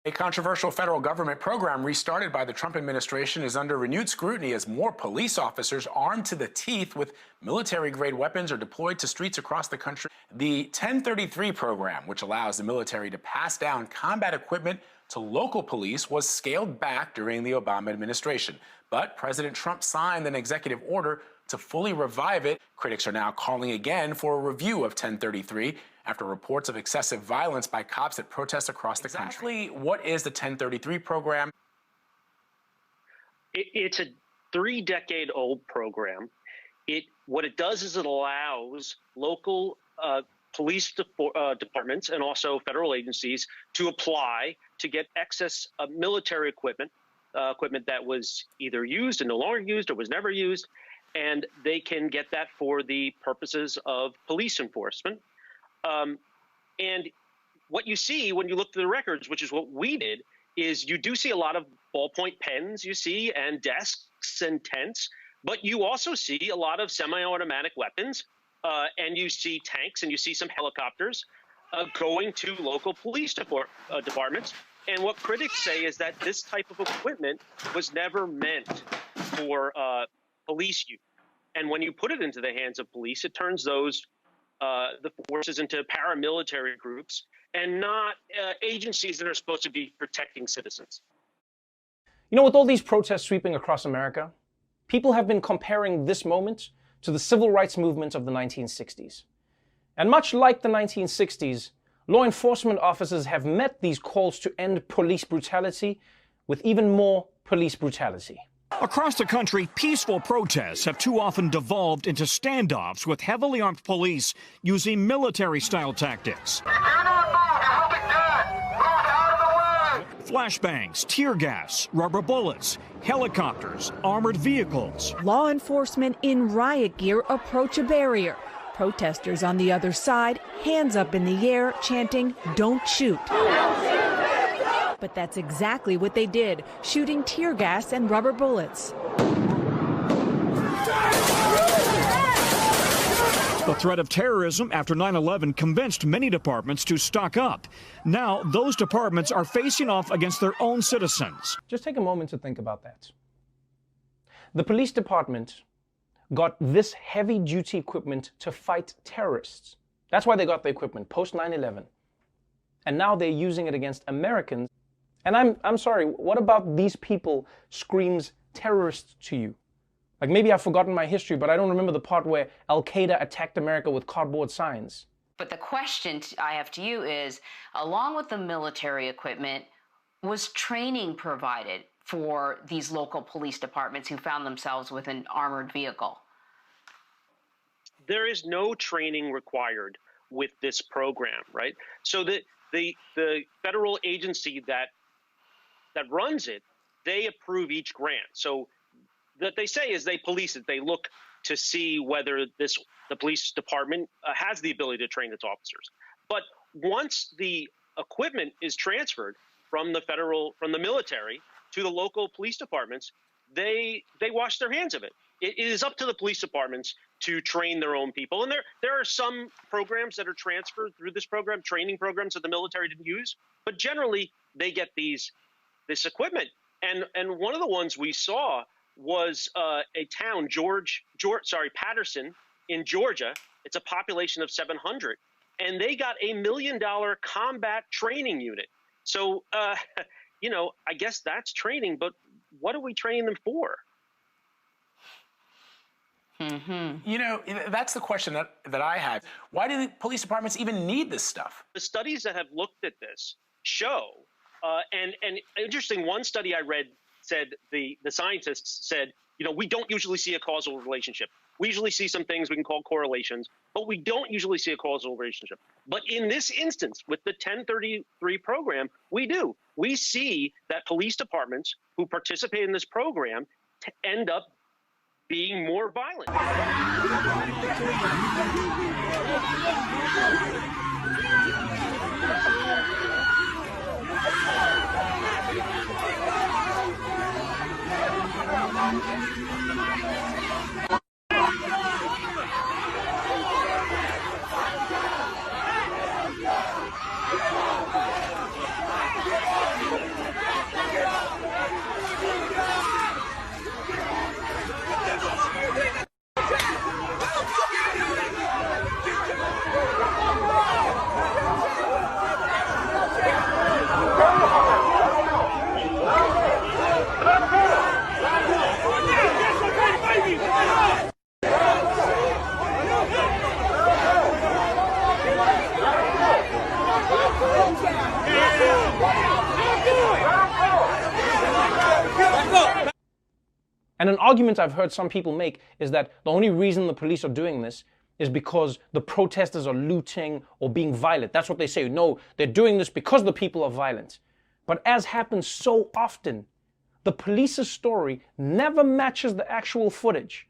A controversial federal government program restarted by the Trump administration is under renewed scrutiny as more police officers armed to the teeth with military-grade weapons are deployed to streets across the country. The 1033 program, which allows the military to pass down combat equipment to local police, was scaled back during the Obama administration. But President Trump signed an executive order to fully revive it. Critics are now calling again for a review of 1033 after reports of excessive violence by cops at protests across the country. What is the 1033 program? It's a 3-decade-old program. What it does is it allows local police departments and also federal agencies to apply to get excess military equipment that was either used and no longer used or was never used, and they can get that for the purposes of police enforcement. And what you see when you look through the records, which is what we did, is you do see a lot of ballpoint pens, you see, and desks and tents, but you also see a lot of semi-automatic weapons, and you see tanks and you see some helicopters going to local police departments. And what critics say is that this type of equipment was never meant for police use. And when you put it into the hands of police, it turns those the forces into paramilitary groups and not agencies that are supposed to be protecting citizens. You know, with all these protests sweeping across America, people have been comparing this moment to the civil rights movement of the 1960s. And much like the 1960s, law enforcement officers have met these calls to end police brutality with even more police brutality. Across the country, peaceful protests have too often devolved into standoffs with heavily armed police using military-style tactics. Flashbangs, tear gas, rubber bullets, helicopters, armored vehicles. Law enforcement in riot gear approach a barrier. Protesters on the other side, hands up in the air, chanting, "Don't shoot." But that's exactly what they did, shooting tear gas and rubber bullets. The threat of terrorism after 9/11 convinced many departments to stock up. Now, those departments are facing off against their own citizens. Just take a moment to think about that. The police department got this heavy-duty equipment to fight terrorists. That's why they got the equipment post 9/11. And now they're using it against Americans. And I'm sorry, what about these people screams terrorists to you? Like, maybe I've forgotten my history, but I don't remember the part where Al-Qaeda attacked America with cardboard signs. But the question I have to you is, along with the military equipment, was training provided for these local police departments who found themselves with an armored vehicle? There is no training required with this program, right? So the federal agency that runs it, they approve each grant. So that they say is they police it. They look to see whether the police department has the ability to train its officers. But once the equipment is transferred from the military to the local police departments, they wash their hands of it. It is up to the police departments to train their own people. And there are some programs that are transferred through this program, training programs that the military didn't use, but generally they get this equipment. And one of the ones we saw was a town, Patterson in Georgia. It's a population of 700, and they got $1 million combat training unit. So, you know, I guess that's training, but what are we training them for? Mm-hmm. You know, that's the question that I have. Why do the police departments even need this stuff? The studies that have looked at this show, and interesting, one study I read said the scientists said, you know, we don't usually see a causal relationship. We usually see some things we can call correlations, but we don't usually see a causal relationship. But in this instance, with the 1033 program, we do. We see that police departments who participate in this program end up being more violent. And an argument I've heard some people make is that the only reason the police are doing this is because the protesters are looting or being violent. That's what they say. No, they're doing this because the people are violent. But as happens so often, the police's story never matches the actual footage.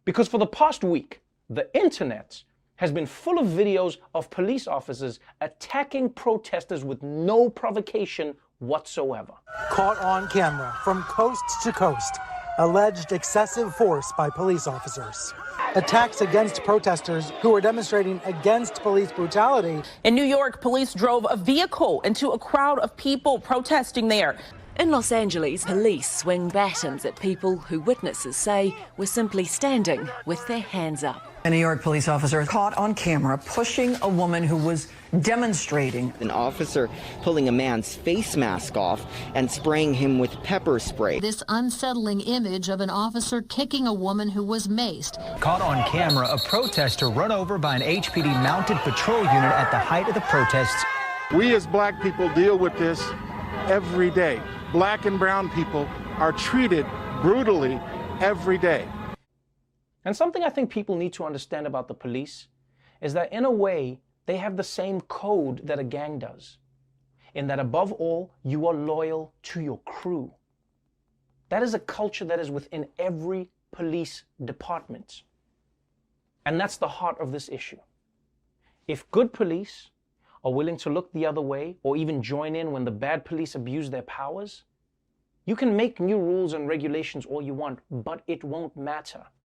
Because for the past week, the internet has been full of videos of police officers attacking protesters with no provocation whatsoever. Caught on camera from coast to coast, alleged excessive force by police officers. Attacks against protesters who are demonstrating against police brutality. In New York, police drove a vehicle into a crowd of people protesting there. In Los Angeles, police swing batons at people who witnesses say were simply standing with their hands up. A New York police officer caught on camera pushing a woman who was demonstrating. An officer pulling a man's face mask off and spraying him with pepper spray. This unsettling image of an officer kicking a woman who was maced. Caught on camera, a protester run over by an HPD mounted patrol unit at the height of the protests. We as black people deal with this every day. Black and brown people are treated brutally every day. And something I think people need to understand about the police is that in a way, they have the same code that a gang does. In that above all, you are loyal to your crew. That is a culture that is within every police department. And that's the heart of this issue. If good police are willing to look the other way or even join in when the bad police abuse their powers, you can make new rules and regulations all you want, but it won't matter.